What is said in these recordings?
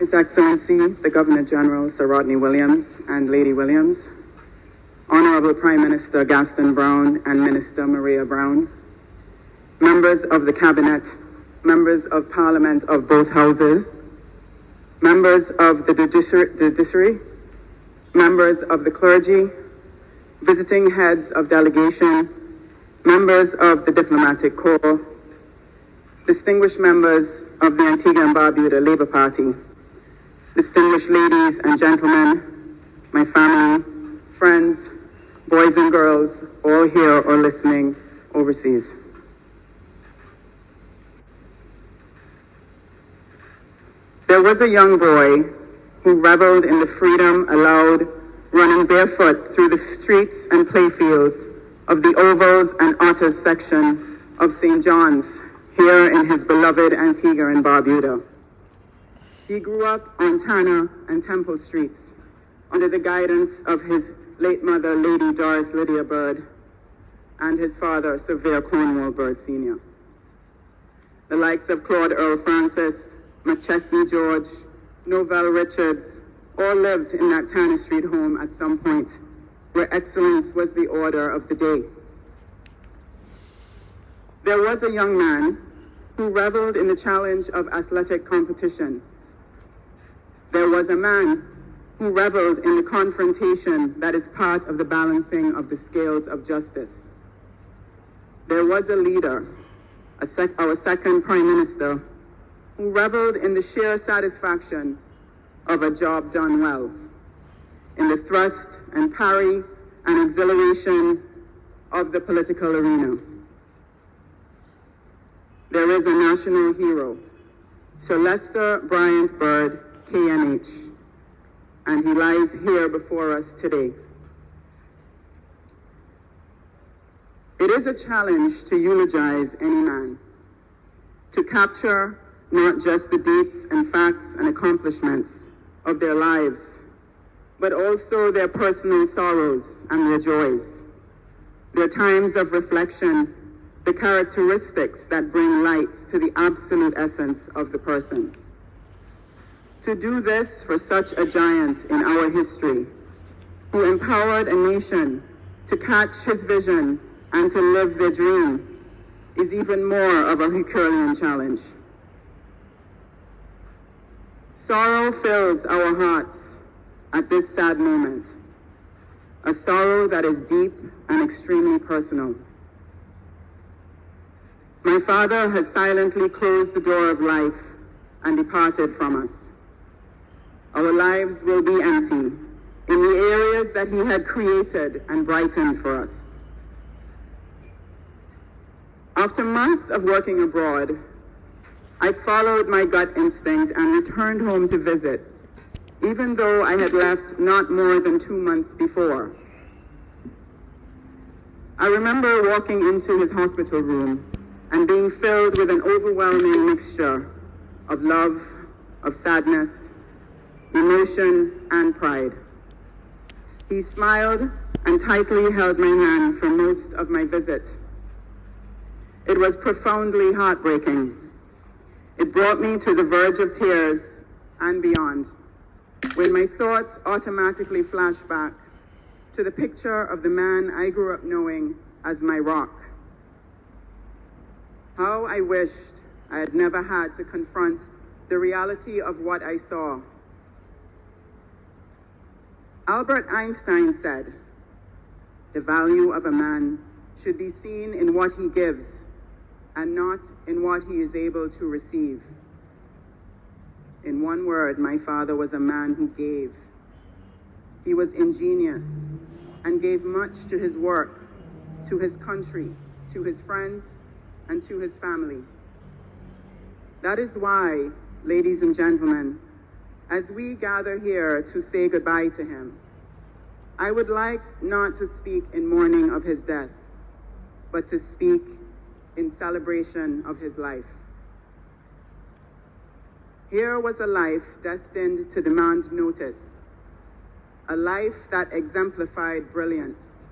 His Excellency, the Governor General, Sir Rodney Williams and Lady Williams, Honorable Prime Minister Gaston Brown and Minister Maria Brown, members of the Cabinet, members of Parliament of both houses, members of the judiciary, members of the clergy, visiting heads of delegation, members of the diplomatic corps, distinguished members of the Antigua and Barbuda Labour Party, distinguished ladies and gentlemen, my family, friends, boys and girls, all here or listening overseas. There was a young boy who reveled in the freedom allowed running barefoot through the streets and playfields of the Ovals and Otters section of St. John's here in his beloved Antigua and Barbuda. He grew up on Tanner and Temple Streets under the guidance of his late mother, Lady Doris Lydia Bird, and his father, Sir Vere Cornwall Bird Sr. The likes of Claude Earl Francis, McChesney George, Novell Richards, all lived in that Tanner Street home at some point, where excellence was the order of the day. There was a young man who reveled in the challenge of athletic competition. There was a man who reveled in the confrontation that is part of the balancing of the scales of justice. There was a leader, our second Prime Minister, who reveled in the sheer satisfaction of a job done well, in the thrust and parry and exhilaration of the political arena. There is a national hero, Sir Lester Bryant Bird, KMH, and he lies here before us today. It is a challenge to eulogize any man, to capture not just the dates and facts and accomplishments of their lives, but also their personal sorrows and their joys, their times of reflection, the characteristics that bring light to the absolute essence of the person. To do this for such a giant in our history, who empowered a nation to catch his vision and to live their dream, is even more of a Herculean challenge. Sorrow fills our hearts at this sad moment, a sorrow that is deep and extremely personal. My father has silently closed the door of life and departed from us. Our lives will be empty in the areas that he had created and brightened for us. After months of working abroad, I followed my gut instinct and returned home to visit, even though I had left not more than 2 months before. I remember walking into his hospital room and being filled with an overwhelming mixture of love, of sadness, emotion, and pride. He smiled and tightly held my hand for most of my visit. It was profoundly heartbreaking. It brought me to the verge of tears and beyond, when my thoughts automatically flashed back to the picture of the man I grew up knowing as my rock. How I wished I had never had to confront the reality of what I saw. Albert Einstein said, "The value of a man should be seen in what he gives and not in what he is able to receive." In one word, my father was a man who gave. He was ingenious and gave much to his work, to his country, to his friends, and to his family. That is why, ladies and gentlemen, as we gather here to say goodbye to him, I would like not to speak in mourning of his death, but to speak in celebration of his life. Here was a life destined to demand notice, a life that exemplified brilliance.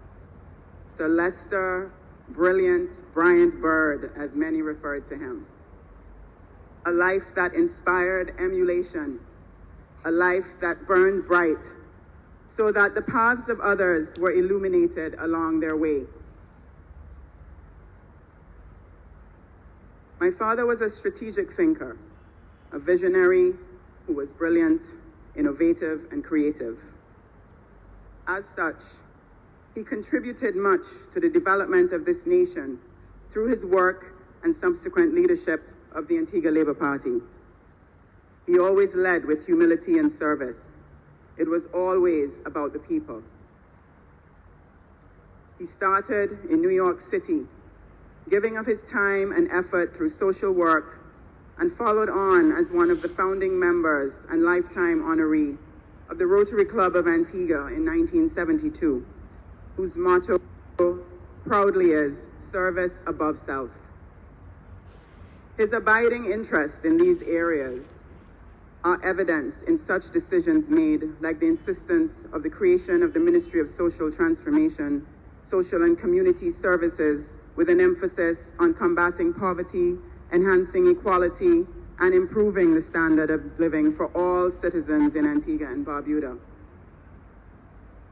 Sir Lester Brilliant Bryant Bird, as many referred to him. A life that inspired emulation a life that burned bright, so that the paths of others were illuminated along their way. My father was a strategic thinker, a visionary who was brilliant, innovative, and creative. As such, he contributed much to the development of this nation through his work and subsequent leadership of the Antigua Labour Party. He always led with humility and service. It was always about the people. He started in New York City, giving of his time and effort through social work, and followed on as one of the founding members and lifetime honoree of the Rotary Club of Antigua in 1972, whose motto proudly is service above self. His abiding interest in these areas are evident in such decisions made like the insistence of the creation of the Ministry of Social Transformation, Social and Community Services, with an emphasis on combating poverty, enhancing equality, and improving the standard of living for all citizens in Antigua and Barbuda.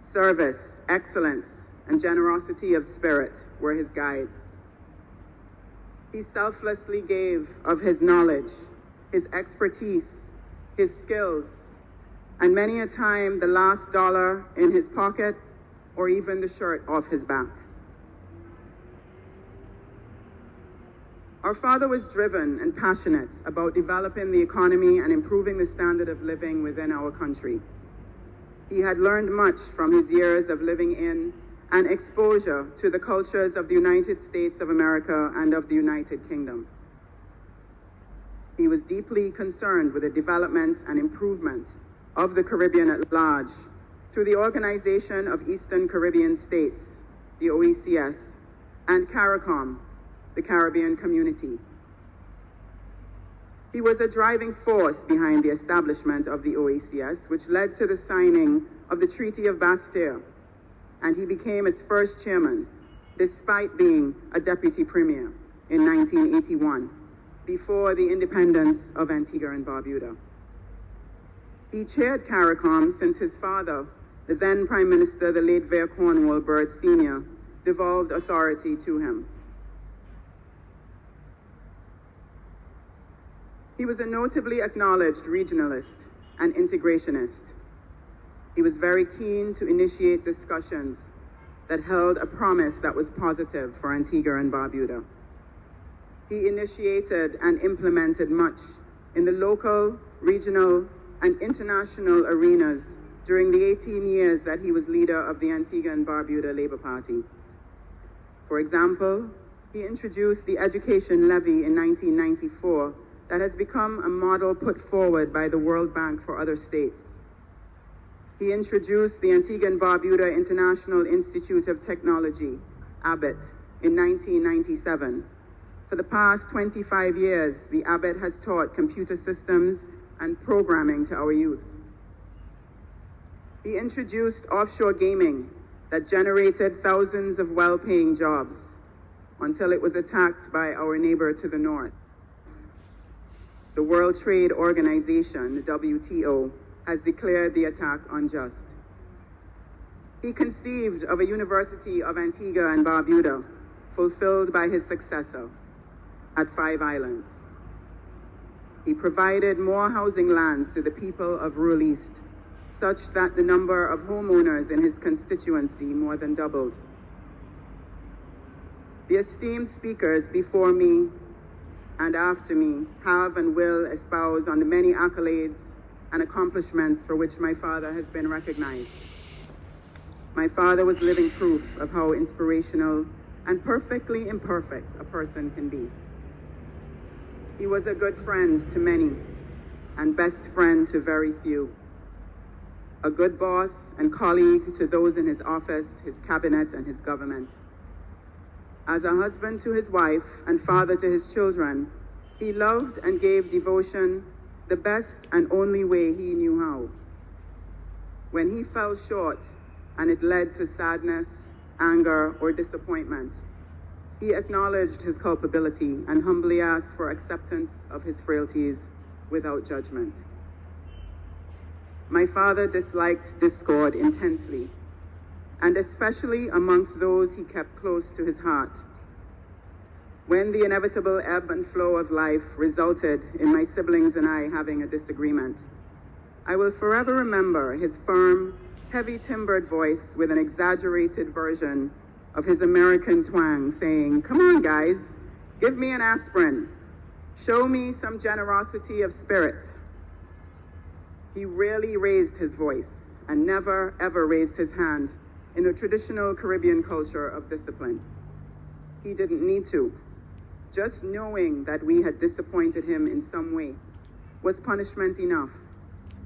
Service, excellence, and generosity of spirit were his guides. He selflessly gave of his knowledge, his expertise, his skills, and many a time the last dollar in his pocket or even the shirt off his back. Our father was driven and passionate about developing the economy and improving the standard of living within our country. He had learned much from his years of living in and exposure to the cultures of the United States of America and of the United Kingdom. He was deeply concerned with the development and improvement of the Caribbean at large through the Organization of Eastern Caribbean States, the OECS, and CARICOM, the Caribbean Community. He was a driving force behind the establishment of the OECS, which led to the signing of the Treaty of Bastille, and he became its first chairman, despite being a deputy premier in 1981, before the independence of Antigua and Barbuda. He chaired CARICOM since his father, the then Prime Minister, the late Vere Cornwall Byrd Sr., devolved authority to him. He was a notably acknowledged regionalist and integrationist. He was very keen to initiate discussions that held a promise that was positive for Antigua and Barbuda. He initiated and implemented much in the local, regional, and international arenas during the 18 years that he was leader of the Antigua and Barbuda Labour Party. For example, he introduced the education levy in 1994 that has become a model put forward by the World Bank for other states. He introduced the Antigua and Barbuda International Institute of Technology, ABIT, in 1997. For the past 25 years, the ABIT has taught computer systems and programming to our youth. He introduced offshore gaming that generated thousands of well-paying jobs until it was attacked by our neighbor to the north. The World Trade Organization, the WTO, has declared the attack unjust. He conceived of a University of Antigua and Barbuda, fulfilled by his successor, at 5 Islands. He provided more housing lands to the people of Rural East, such that the number of homeowners in his constituency more than doubled. The esteemed speakers before me and after me have and will espouse on the many accolades and accomplishments for which my father has been recognized. My father was living proof of how inspirational and perfectly imperfect a person can be. He was a good friend to many and best friend to very few. A good boss and colleague to those in his office, his cabinet, and his government. As a husband to his wife and father to his children, he loved and gave devotion the best and only way he knew how. When he fell short and it led to sadness, anger, or disappointment, he acknowledged his culpability and humbly asked for acceptance of his frailties without judgment. My father disliked discord intensely, and especially amongst those he kept close to his heart. When the inevitable ebb and flow of life resulted in my siblings and I having a disagreement, I will forever remember his firm, heavy-timbered voice with an exaggerated version of his American twang saying, "Come on, guys, give me an aspirin. Show me some generosity of spirit." He rarely raised his voice and never, ever raised his hand in a traditional Caribbean culture of discipline. He didn't need to. Just knowing that we had disappointed him in some way was punishment enough,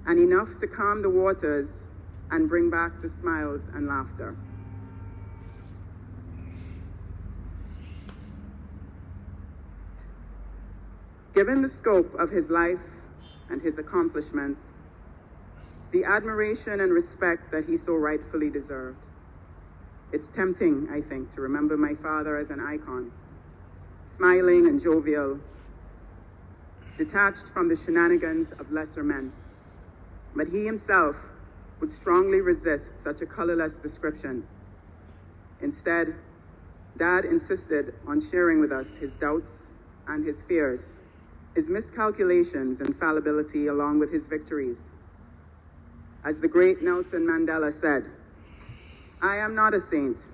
and enough to calm the waters and bring back the smiles and laughter. Given the scope of his life and his accomplishments, the admiration and respect that he so rightfully deserved, it's tempting, I think, to remember my father as an icon, smiling and jovial, detached from the shenanigans of lesser men. But he himself would strongly resist such a colorless description. Instead, Dad insisted on sharing with us his doubts and his fears, his miscalculations and fallibility, along with his victories. As the great Nelson Mandela said, "I am not a saint,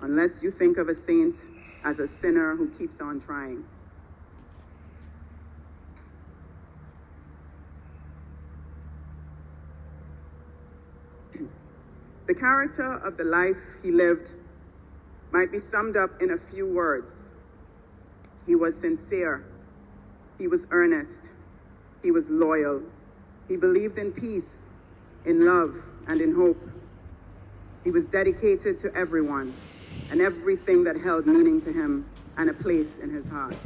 unless you think of a saint as a sinner who keeps on trying." The character of the life he lived might be summed up in a few words. He was sincere. He was earnest. He was loyal. He believed in peace, in love, and in hope. He was dedicated to everyone and everything that held meaning to him and a place in his heart.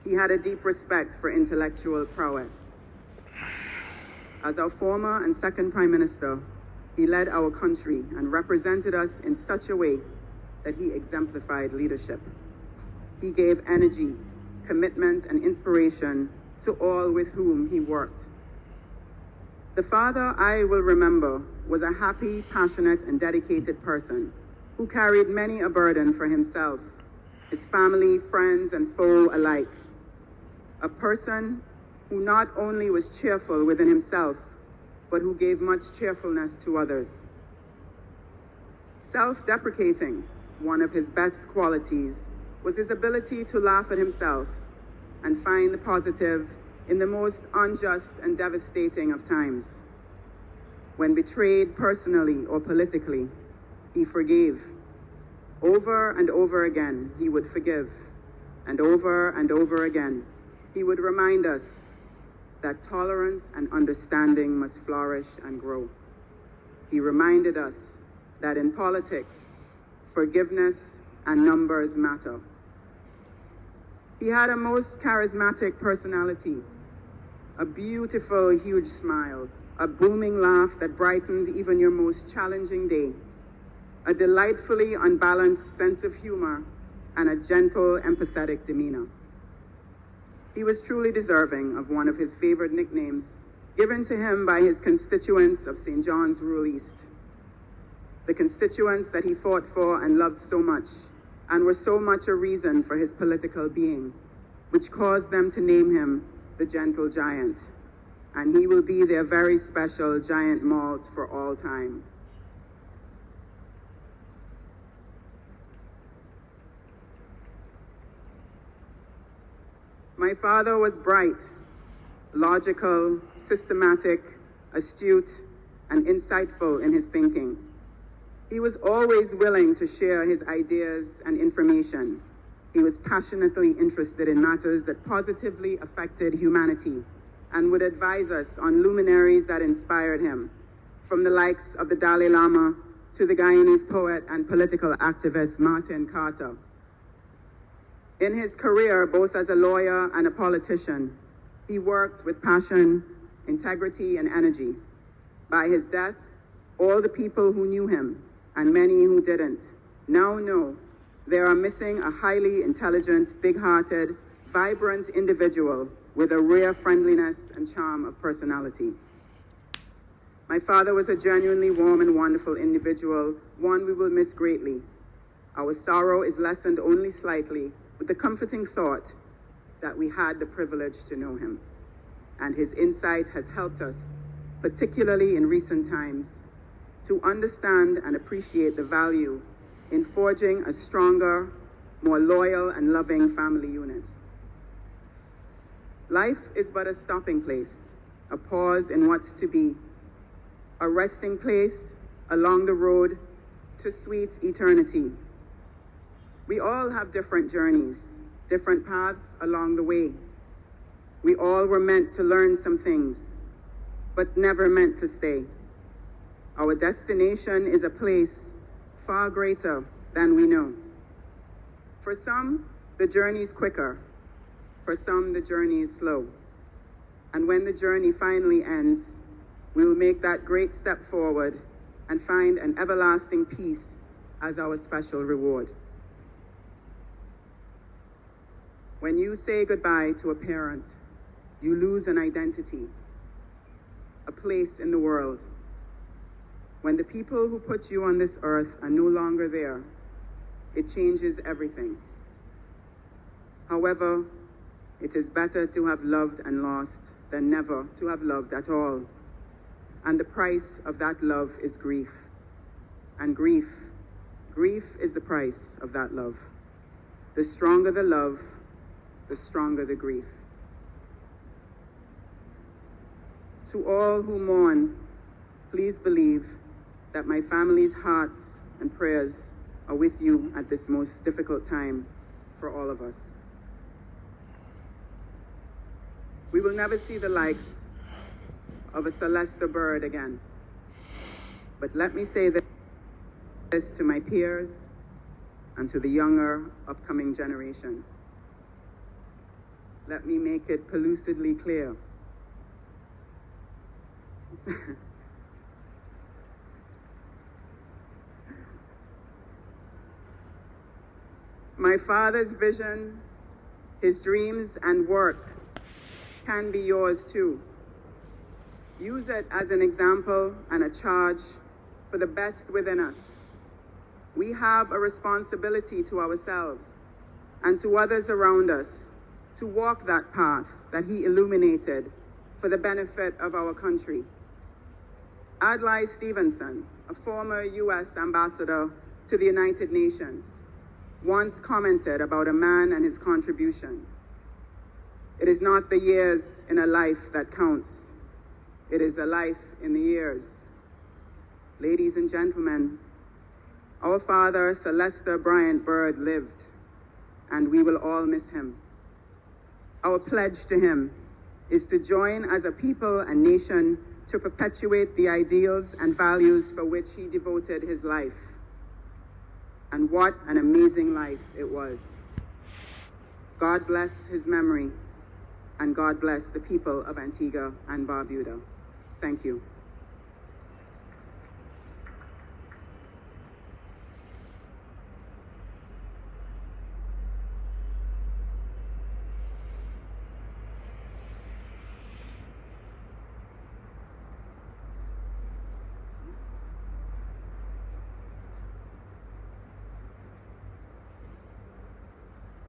He had a deep respect for intellectual prowess. As our former and second Prime Minister, he led our country and represented us in such a way that he exemplified leadership. He gave energy, commitment, and inspiration to all with whom he worked. The father I will remember was a happy, passionate, and dedicated person who carried many a burden for himself, his family, friends, and foe alike. A person who not only was cheerful within himself, but who gave much cheerfulness to others. Self-deprecating, one of his best qualities, was his ability to laugh at himself and find the positive in the most unjust and devastating of times. When betrayed personally or politically, he forgave. Over and over again, he would forgive. And over again, he would remind us that tolerance and understanding must flourish and grow. He reminded us that in politics, forgiveness and numbers matter. He had a most charismatic personality, a beautiful, huge smile, a booming laugh that brightened even your most challenging day, a delightfully unbalanced sense of humor, and a gentle, empathetic demeanor. He was truly deserving of one of his favorite nicknames given to him by his constituents of St. John's Rural East, the constituents that he fought for and loved so much, and were so much a reason for his political being, which caused them to name him the Gentle Giant, and he will be their very special giant malt for all time. My father was bright, logical, systematic, astute, and insightful in his thinking. He was always willing to share his ideas and information. He was passionately interested in matters that positively affected humanity and would advise us on luminaries that inspired him, from the likes of the Dalai Lama to the Guyanese poet and political activist Martin Carter. In his career, both as a lawyer and a politician, he worked with passion, integrity, and energy. By his death, all the people who knew him, and many who didn't, now know they are missing a highly intelligent, big-hearted, vibrant individual with a rare friendliness and charm of personality. My father was a genuinely warm and wonderful individual, one we will miss greatly. Our sorrow is lessened only slightly with the comforting thought that we had the privilege to know him, and his insight has helped us, particularly in recent times, to understand and appreciate the value in forging a stronger, more loyal and loving family unit. Life is but a stopping place, a pause in what's to be, a resting place along the road to sweet eternity. We all have different journeys, different paths along the way. We all were meant to learn some things, but never meant to stay. Our destination is a place far greater than we know. For some, the journey is quicker. For some, the journey is slow. And when the journey finally ends, we will make that great step forward and find an everlasting peace as our special reward. When you say goodbye to a parent, you lose an identity, a place in the world. When the people who put you on this earth are no longer there, it changes everything. However, it is better to have loved and lost than never to have loved at all. And the price of that love is grief. And grief is the price of that love. The stronger the love, the stronger the grief. To all who mourn, please believe that my family's hearts and prayers are with you at this most difficult time for all of us. We will never see the likes of a Celesta bird again. But let me say this to my peers and to the younger upcoming generation. Let me make it pellucidly clear. My father's vision, his dreams and work can be yours too. Use it as an example and a charge for the best within us. We have a responsibility to ourselves and to others around us to walk that path that he illuminated for the benefit of our country. Adlai Stevenson, a former U.S. ambassador to the United Nations, once commented about a man and his contribution. It is not the years in a life that counts. It is a life in the years. Ladies and gentlemen, our father, Celesta Bryant Bird, lived, and we will all miss him. Our pledge to him is to join as a people and nation to perpetuate the ideals and values for which he devoted his life. And what an amazing life it was. God bless his memory, and God bless the people of Antigua and Barbuda. Thank you.